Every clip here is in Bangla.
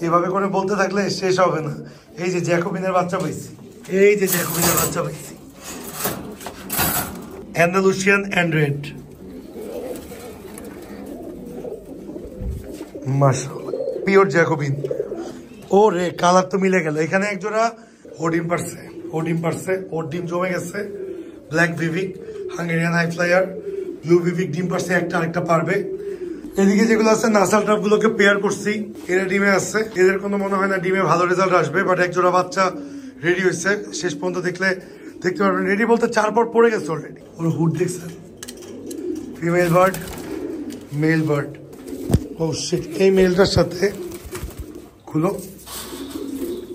এভাবে করে বলতে থাকলে শেষ হবে না। এই যে জ্যাকোবিনের বাচ্চা পাইছি, এই যে জ্যাকোবিনের বাচ্চা পাইছি, অ্যান্ডালুসিয়ান অ্যান্ড রেড, মাশাআল্লাহ পিওর জ্যাকোবিন। ও রে কালার তো মিলে গেল। এখানে এক জোড়া ও ডিম পারছে, ও ডিম পারছে, ওর ডিম জমে গেছে। ব্ল্যাক ভিভিক, হাঙ্গেরিয়ান হাই ফ্লায়ার, ব্লু ভিভিক ডিম পারছে, একটা আরেকটা পারবে। এদিকে যেগুলো আছে নাসাল ট্রাপ গুলোকে পেয়ার করছি, এরা ডিমে আছে। এদের কোনো মনে হয় না ডিমে ভালো রেজাল্ট আসবে, বাট এক জোড়া বাচ্চা রেডি হয়েছে। শেষ পর্যন্ত দেখলে দেখতে পারবেন। রেডি বলতে 4 পর পড়ে গেছে অলরেডি। ওর হুড দেখছেন, ফিমেল বার্ড, মেল বার্ড। ও শিট, এই মেলটার সাথে খুলো,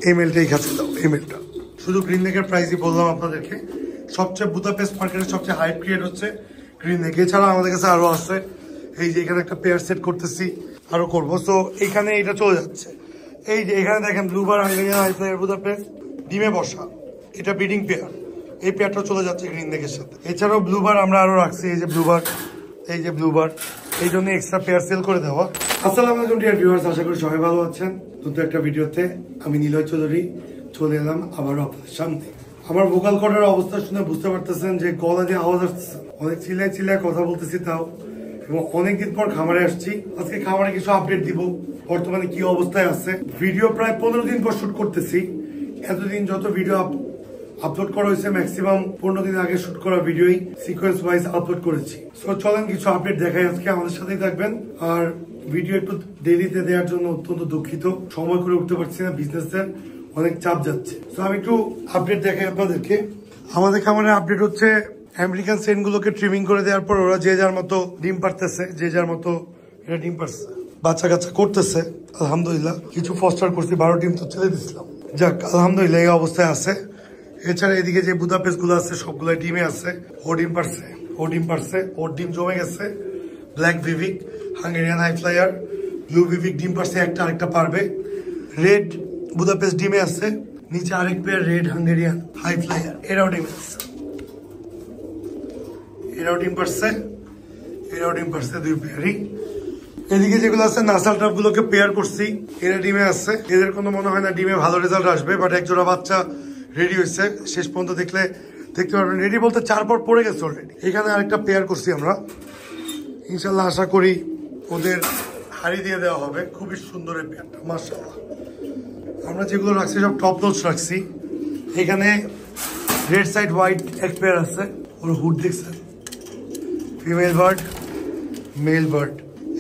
এই মেলটাই কাছে দাও। এই মেলটা শুধু গ্রিন নেকের প্রাইসই বললাম আপনাদেরকে। সবচেয়ে বুদাপেস্ট মার্কেটের সবচেয়ে হাইপ ক্রিয়েট হচ্ছে গ্রিন নেক। এছাড়া আমাদের কাছে আরো আছে। এই যে এখানে একটা পেয়ার সেট করতেছি, আরো করবো। তো এখানে এটা চলে যাচ্ছে। এই যে এখানে দেখেন ব্লুবার, হাঙ্গেরিয়ান হাই ফ্লায়ার, বুদাপেস্ট ডিমে বসা, এটা ব্রিডিং পেয়ার। এই পেয়ারটা চলে যাচ্ছে গ্রিন নেকের সাথে। এছাড়াও ব্লুবার আমরা আরো রাখছি। এই যে ব্লুবার, এই যে ব্লুবার, এই জন্য এক্সট্রা পেয়ার সেল করে দেওয়া। আসসালামু আলাইকুম ডিয়ার ভিউয়ার্স, আশা করি সবাই ভালো আছেন। নতুন একটা ভিডিওতে আমি নিলয় চৌধুরী চলে এলাম আবারও আপনাদের সামনে। আমার ভোকাল কর্ডের অবস্থা শুনে বুঝতে পারতেছেন যে গলা দিয়ে আওয়াজ আসছে। অনেক চিল্লায় চিল্লায় কথা বলতেছি তাও, এবং অনেকদিন পর খামারে আসছি। আজকে খামারে কিছু আপডেট দিব, বর্তমানে কি অবস্থায় আছে। ভিডিও প্রায় 15 দিন পর শুট করতেছি। এতদিন যত ভিডিও আপলোড করা হয়েছে ম্যাক্সিমাম 15 দিন আগে শুট করা ভিডিওই সিকোয়েন্স ওয়াইজ আপলোড করেছি। সো চলেন কিছু আপডেট দেখাই আজকে, আমাদের সাথেই থাকবেন। আর ভিডিও একটু দেরিতে দেওয়ার জন্য অত্যন্ত দুঃখিত, সময় করে উঠতে পারছি না, বিজনেসের অনেক চাপ যাচ্ছে। তো আমি একটু আপডেট দেখাই আপনাদেরকে। আমাদের খামারের আপডেট হচ্ছে আমেরিকান সেন গুলোকে ট্রিমিং করে দেওয়ার পর ওরা যে যার মতো ডিম পারতেছে, যে যার মতো এটা ডিম পারছে, বাচ্চা কাচ্চা করতেছে। আলহামদুলিল্লাহ কিছু ফস্টার করছি, 12 ডিম তো ছেড়ে দিচ্ছিলাম। যাক আলহামদুলিল্লাহ এই অবস্থায় আছে। এছাড়া এদিকে যে বুদাপেস্ট গুলো আছে সবগুলো ডিমে আছে। ও ডিম পারছে, ও ডিম পারছে, ওর ডিম জমে গেছে। ব্ল্যাক ভিভিক, হাঙ্গেরিয়ান হাই ফ্লায়ার, ব্লু ভিভিক ডিম পারছে, একটা আরেকটা পারবে। রেড বুদাপেস্ট ডিমে আছে, নিচে আরেক pair red Hungarian high flyer, এরাও ডিমে আছে। এরাও ডিম পারছে, এরাও ডিম পারছে, 2 পেয়ারই। এদিকে যেগুলো আছে নাসাল ট্রাপ গুলোকে পেয়ার করছি, এরা ডিমে আছে। এদের কোনো মনে হয় না ডিমে ভালো রেজাল্ট আসবে, বাট এক জোড়া বাচ্চা রেডি হয়েছে। শেষ পর্যন্ত দেখলে দেখতে পারবেন। রেডি বলতে 4 পর পড়ে গেছে অলরেডি। এখানে আরেকটা পেয়ার করছি আমরা, ইনশাল্লাহ আশা করি ওদের হাড়ি দিয়ে দেওয়া হবে। খুবই সুন্দর এই পেয়ারটা, মাশাআল্লাহ। আমরা যেগুলো রাখছি সব টপ নোচ রাখছি। এখানে রেড সাইড হোয়াইট এক পেয়ার আছে, ওর হুড দেখছেন, ফিমেল বার্ড, মেল বার্ড।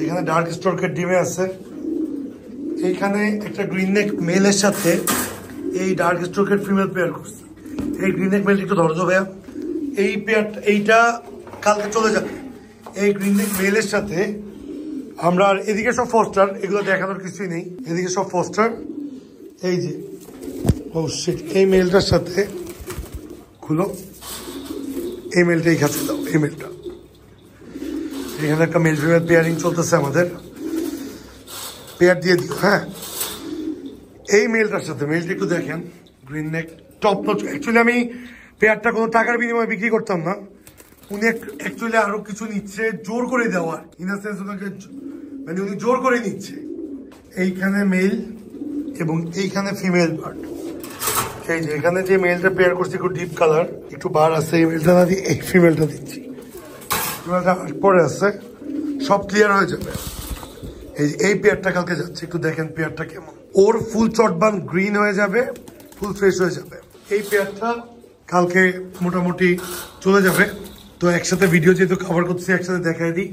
এখানে ডার্ক স্টর্কের ডিমে আছে। এইখানে একটা গ্রিন নেক মেলের সাথে এই ডার্ক স্ট্রোকের ফিমেল পেয়ার করছে। এই গ্রিন নেক মেলটা একটু ধরো ভাইয়া। এই পেয়ারটা, এইটা কালকে চলে যাবে। এই গ্রিন নেক মেলের সাথে আমরা, এদিকে সব ফস্টার, এগুলো দেখানোর কিছুই নেই, এদিকে সব ফস্টার। এই যে ও শিট, এই মেলটার সাথে খুলো, এই মেলটাই কাছে দাও। এই মেলটা, এখানে একটা মেল ফিমেল পেয়ারিং চলতেছে আমাদের, পেয়ার দিয়ে দিও। হ্যাঁ, এই মেলটার সাথে, মেলটা একটু দেখেন, গ্রিন নেক টপ নচ। অ্যাকচুয়ালি আমি পেয়ারটা কোনো টাকার বিনিময়ে বিক্রি করতাম না। উনি অ্যাকচুয়ালি আরো কিছু নিচ্ছে, জোর করে দেওয়ার ইন সেন্স, ওনাকে মানে উনি জোর করে নিচ্ছে। এইখানে মেল এবং এইখানে ফিমেল বার্ড। এই যে এখানে যে মেলটা পেয়ার করছি একটু ডিপ কালার, একটু বার আছে, এই মেলটা না দিয়ে এই ফিমেলটা দিচ্ছি। ফিমেলটা পরে আছে, সব ক্লিয়ার হয়ে যাবে। এই পেয়ারটা কালকে যাচ্ছে, একটু দেখেন পেয়ারটা কেমন। ওর ফুল চটবান গ্রিন হয়ে যাবে, ফুল ফ্রেশ হয়ে যাবে। এই পেয়ারটা কালকে মোটামুটি চলে যাবে। তো একসাথে ভিডিও যেহেতু কভার করছি, একসাথে দেখাই দিই।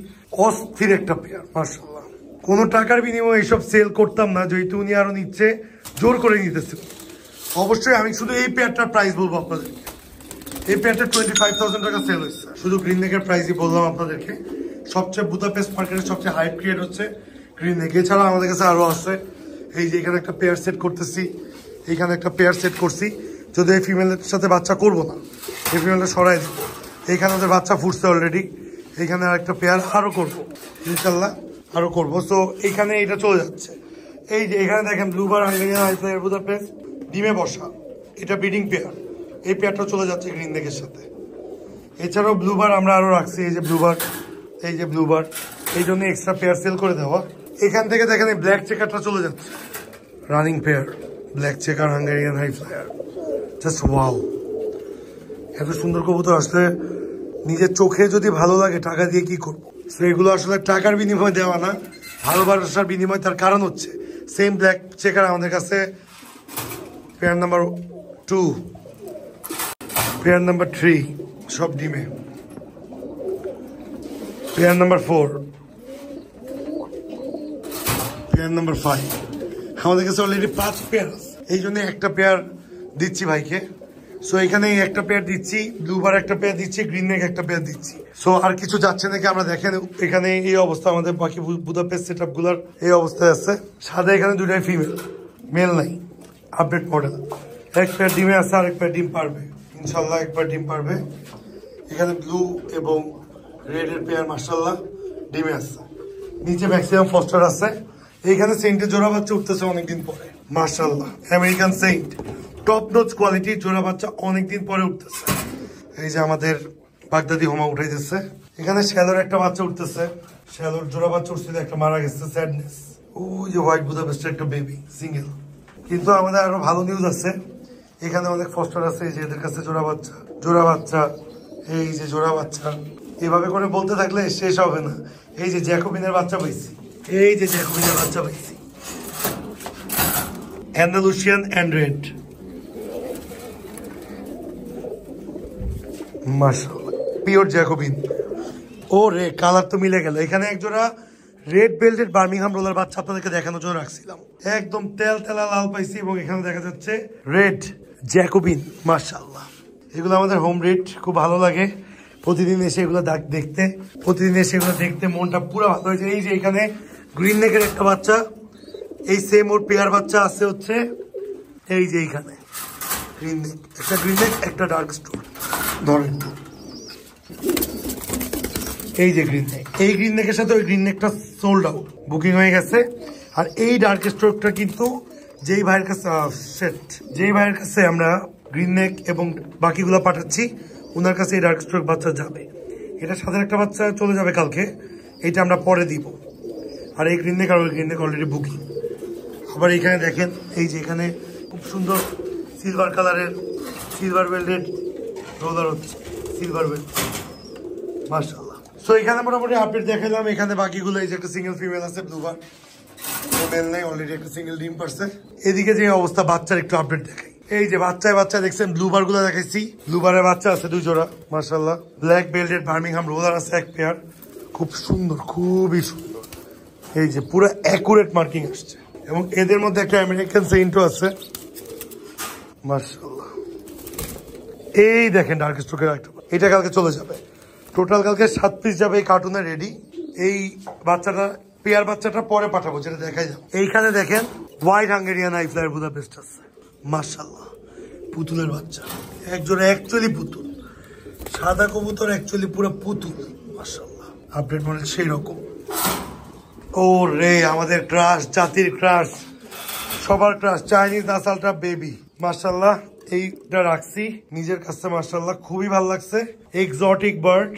অস্থির একটা পেয়ার, মাশাআল্লাহ। কোনো টাকার বিনিময়ে এইসব সেল করতাম না, যেহেতু উনি আরো নিচ্ছে, জোর করে নিতেছে। অবশ্যই আমি শুধু এই পেয়ারটার প্রাইস বলবো আপনাদেরকে। এই পেয়ারটা 25,000 টাকা সেল হয়েছে। শুধু গ্রিন নেকের প্রাইসই বললাম আপনাদেরকে। সবচেয়ে বুদাপেস্ট মার্কেটের সবচেয়ে হাইপ ক্রিয়েট হচ্ছে গ্রিন নেক। এছাড়া আমাদের কাছে আরো আছে। এই যে এখানে একটা পেয়ার সেট করতেছি, এইখানে একটা পেয়ার সেট করছি। যদি এই ফিমেলের সাথে বাচ্চা করবো না, এই ফিমেলটা সরাই দিব। এইখানে ওদের বাচ্চা ফুটছে অলরেডি। এইখানে আরেকটা পেয়ার আরো করবো, ইনশাল্লাহ আরো করবো। তো এইখানে এটা চলে যাচ্ছে। এই যে এখানে দেখেন ব্লুবার, হাঙ্গেরিয়ান হাই ফ্লায়ার, বুদাপেস্ট ডিমে বসা, এটা ব্রিডিং পেয়ার। এই পেয়ারটা চলে যাচ্ছে গ্রিন নেকের সাথে। এছাড়াও ব্লুবার আমরা আরো রাখছি। এই যে ব্লুবার, এই যে ব্লুবার, এই জন্য এক্সট্রা পেয়ার সেল করে দেওয়া। এখান থেকে দেখেন এই ব্ল্যাক চেকারটা চলে যাচ্ছে। Running pair black checker Hungarian high flyer, just wow. এত সুন্দর কবুতর আসলে নিজের চোখে যদি ভালো লাগে টাকা দিয়ে কি করবো। তো এগুলো আসলে টাকার বিনিময়ে দেওয়া না, ভালোবাসার বিনিময়। তার কারণ হচ্ছে সেম ব্ল্যাক চেকার আমাদের কাছে পেয়ার নাম্বার 2, পেয়ার নাম্বার 3 সব ডিমে, পেয়ার নাম্বার 4, পেয়ার নাম্বার 5। আমাদের কাছে অলরেডি 5 পেয়ার আছে, এই জন্য একটা পেয়ার দিচ্ছি ভাইকে। সো এখানে একটা পেয়ার দিচ্ছি, ব্লুবার একটা পেয়ার দিচ্ছি, গ্রিন নেক একটা পেয়ার দিচ্ছি। সো আর কিছু যাচ্ছে নাকি আমরা দেখেন। এখানে এই অবস্থা আমাদের বাকি বুদাপেস্ট সেটআপ গুলার এই অবস্থায় আছে। সাদা এখানে দুটাই ফিমেল, মেল নাই, আপডেট মডেল। এক পেয়ার ডিমে আছে, আর এক পেয়ার ডিম পারবে ইনশাল্লাহ, এক পেয়ার ডিম পারবে। এখানে ব্লু এবং রেড এর পেয়ার মাশাল্লাহ ডিমে আছে। নিচে ম্যাক্সিমাম ফস্টার আছে। এইখানে সেন্টের জোড়া বাচ্চা উঠতেছে অনেকদিন পরে মাশাল্লাহ, American saint top notch quality জোড়া বাচ্চা অনেকদিন পরে উঠতেছে। এই যে আমাদের বাগদাদি হোমা উঠাইতেছে। এখানে শ্যালোর একটা বাচ্চা উঠতেছে, শ্যালোর জোড়া বাচ্চা উঠছিল, একটা মারা গেছে, স্যাডনেস। ওই যে হোয়াইট বুদাপেস্টের একটা বেবি সিঙ্গেল। কিন্তু আমাদের আরো ভালো নিউজ আছে, এখানে অনেক ফস্টার আছে। এই যে এদের কাছে জোড়া বাচ্চা, জোড়া বাচ্চা, এই যে জোড়া বাচ্চা। এভাবে করে বলতে থাকলে শেষ হবে না। এই যে জ্যাকোবিনের বাচ্চা পাইছি, এই যে জ্যাকোবিনের বাচ্চা পাইছি, অ্যান্ডালুসিয়ান অ্যান্ড রেড মাশাআল্লাহ, পিওর জ্যাকোবিন। ও রে, কালার তো মিলে গেল। এখানে এক জোড়া রেড বেল্টেড বার্মিংহাম রোলার বাচ্চা আপনাদেরকে দেখানোর জন্য রাখছিলাম, একদম তেল তেলা লাল পাইছি। এবং এখানে দেখা যাচ্ছে রেড জ্যাকোবিন মাশাআল্লাহ। এগুলো আমাদের হোম রেড, খুব ভালো লাগে প্রতিদিন এসে এগুলো দেখতে, প্রতিদিন এসে এগুলো দেখতে মনটা পুরো ভালো হয়েছে। এই যে এখানে গ্রিন নেকের একটা বাচ্চা, এই সেম ওর পেয়ার বাচ্চা আছে হচ্ছে এই যে এইখানে গ্রিন নেক, একটা গ্রিন নেক, একটা ডার্ক স্টোর। ধরেন এই যে গ্রিন নেক, এই গ্রিন নেকের সাথে ওই গ্রিন নেকটা সোল্ড আউট, বুকিং হয়ে গেছে। আর এই ডার্ক স্টোরটা কিন্তু যেই ভাইয়ের কাছে আমরা গ্রিন নেক এবং বাকিগুলো পাঠাচ্ছি, ওনার কাছে এই ডার্ক স্টোর বাচ্চা যাবে। এটা সাথে একটা বাচ্চা চলে যাবে কালকে, এটা আমরা পরে দিব। আর এই গ্রিন নেক আর ওই গ্রিন নেক অলরেডি বুকিং। আবার এইখানে দেখেন, এই যে এখানে খুব সুন্দর সিলভার কালারের সিলভার বেল্টেড রোলার হচ্ছে, সিলভার বেল্ট মাশাআল্লাহ। সো এখানে মোটামুটি আপডেট দেখালাম। এখানে বাকিগুলো এই যে একটা সিঙ্গেল ফিমেল আছে, ব্লুবার মেল নাই, অলরেডি একটা সিঙ্গেল ডিম পারছে। এদিকে যে অবস্থা বাচ্চার একটু আপডেট দেখাই। এই যে বাচ্চা দেখছেন, ব্লুবার গুলো দেখাইছি, ব্লুবারের বাচ্চা আছে 2 জোড়া মাশাআল্লাহ। ব্ল্যাক বেল্টেড বার্মিংহাম রোলার আছে এক পেয়ার, খুব সুন্দর, খুবই সুন্দর। এই যে পুরো অ্যাকুরেট মার্কিং আসছে। এবং এদের মধ্যে একটা আমেরিকান সেন্টও আছে মাশাআল্লাহ। এই দেখেন ডার্ক স্টোকের একটা, এটা কালকে চলে যাবে। টোটাল কালকে 7 পিস যাবে এই কার্টুনে রেডি। এই বাচ্চাটা পেয়ার বাচ্চাটা পরে পাঠাবো, যেটা দেখাই যাবে। এইখানে দেখেন white Hungarian high flyer Budapest আছে মাশাআল্লাহ, পুতুলের বাচ্চা একজোড়া, অ্যাকচুয়ালি পুতুল, সাদা কবুতর অ্যাকচুয়ালি পুরো পুতুল মাশাআল্লাহ। আপডেট মডেল সেই রকম। ও রে, আমাদের ক্রাশ, জাতির ক্রাশ, সবার ক্রাশ, চাইনিজ নাসালটা বেবি মাশাআল্লাহ। এইটা রাখছি নিজের কাছে মাশাআল্লাহ, খুবই ভালো লাগছে। এক্সোটিক বার্ড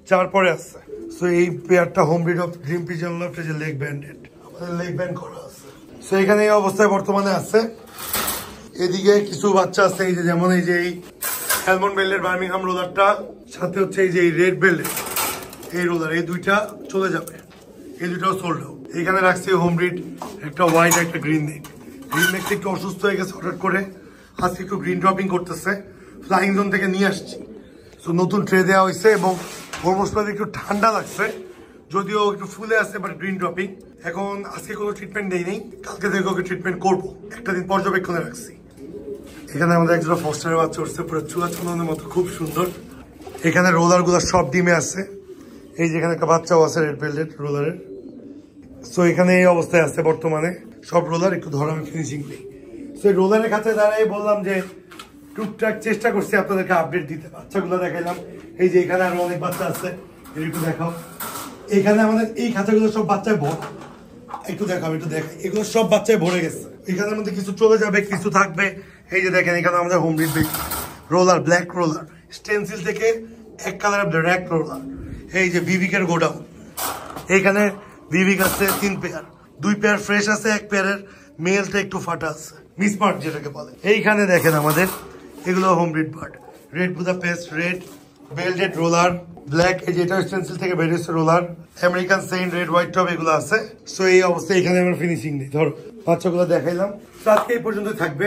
4 পরে আছে। সো এই পেয়ারটা home breed of dream pigeon loft, যে লেগ ব্যান্ডেড, আমাদের লেগ ব্যান্ড করা আছে। সো এখানে এই অবস্থায় বর্তমানে আছে। এদিকে কিছু বাচ্চা আছে, এই যে যেমন এই যে এই অ্যালমন্ড বেল্টের বার্মিংহাম রোলারটা, সাথে হচ্ছে এই যে এই রেড বেল্টের এই রোলার, এই দুইটা চলে যাবে, এই দুইটাও সোল্ড আউট। এখানে রাখছি হোম ব্রিড একটা হোয়াইট, একটা গ্রিন নেক। গ্রিন নেকটা একটু অসুস্থ হয়ে গেছে হঠাৎ করে, আজকে একটু গ্রিন ড্রপিং করতেছে, ফ্লাইং জোন থেকে নিয়ে আসছি। সো নতুন ট্রে দেওয়া হয়েছে এবং হরমোসটাতে একটু ঠান্ডা লাগছে, যদিও একটু ফুলে আছে, বাট গ্রিন ড্রপিং। এখন আজকে কোনো ট্রিটমেন্ট নেই, কালকে থেকে ওকে ট্রিটমেন্ট করবো, একটা দিন পর্যবেক্ষণে রাখছি। এখানে আমাদের একজোড়া ফস্টারের বাচ্চা উঠছে, পুরো চুয়া চুনানোর মতো, খুব সুন্দর। এখানে রোলার গুলো সব ডিমে আছে। এই যে এখানে একটা বাচ্চাও আছে রেড বেল্টেড রোলারের। সো এখানে এই অবস্থায় আছে বর্তমানে সব রোলার, একটু ধরার ফিনিশিং নেই। সো রোলারের কাছে দাঁড়াই বললাম যে টুকটাক চেষ্টা করছি আপনাদেরকে আপডেট দিতে, বাচ্চাগুলো দেখাইলাম। এই যে এখানে আরো অনেক বাচ্চা আছে, একটু দেখাও। এখানে আমাদের এই খাঁচাগুলো সব বাচ্চায় ভর, একটু দেখাও, একটু দেখাই। এগুলো সব বাচ্চায় ভরে গেছে, এখানের মধ্যে কিছু চলে যাবে, কিছু থাকবে। এই যে দেখেন এখানে আমাদের home breed roller, black roller, stencil থেকে এক কালারের ব্ল্যাক রোলার। এই যে ভিভিকের গোডাউন, এইখানে ভিভিক আছে 3 পেয়ার, 2 পেয়ার ফ্রেশ আছে, 1 পেয়ারের মেলটা একটু ফাটা আছে, মিসমার্ক যেটাকে বলে। এইখানে দেখেন আমাদের এগুলো home breed bird, red Budapest, red belted roller, black, এই যেটা স্টেনসিল থেকে বেরিয়েছে roller, American saint, red white top এগুলো আছে। সো এই অবস্থায় এখানে আমার ফিনিশিং নেই। ধরো বাচ্চাগুলো দেখাইলাম। তো আজকে এই পর্যন্ত থাকবে।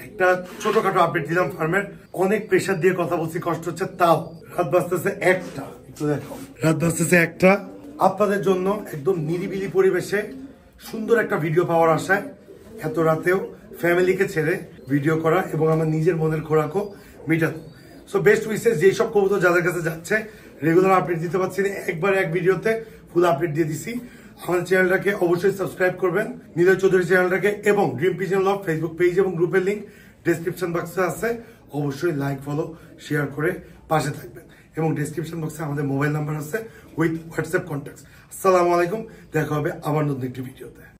একটা ছোটখাটো আপডেট দিলাম ফার্মের। অনেক প্রেশার দিয়ে কথা বলছি, কষ্ট হচ্ছে, তাও রাত বাজতেছে 1টা। একটু দেখো, রাত বাজতেছে 1টা। আপনাদের জন্য একদম নিরিবিলি পরিবেশে সুন্দর একটা ভিডিও পাওয়ার আশায় এত রাতেও ফ্যামিলিকে ছেড়ে ভিডিও করা এবং আমার নিজের মনের খোরাকও মিটানো। So best wishes. যেই সব কবুতর যাদের কাছে যাচ্ছে, রেগুলার আপডেট দিতে পারছি না, একবার এক ভিডিওতে ফুল আপডেট দিয়ে দিছি। আমাদের চ্যানেলটাকে অবশ্যই সাবস্ক্রাইব করবেন, নিলয় চৌধুরী চ্যানেলটাকে, এবং dream pigeon love Facebook page এবং গ্রুপের লিঙ্ক ডেসক্রিপশন বক্সে আছে। অবশ্যই লাইক, ফলো, শেয়ার করে পাশে থাকবেন। এবং ডেসক্রিপশন বক্সে আমাদের মোবাইল নাম্বার আছে উইথ হোয়াটসঅ্যাপ কন্ট্যাক্ট। আসসালামু আলাইকুম, দেখা হবে আবার নতুন একটি ভিডিওতে।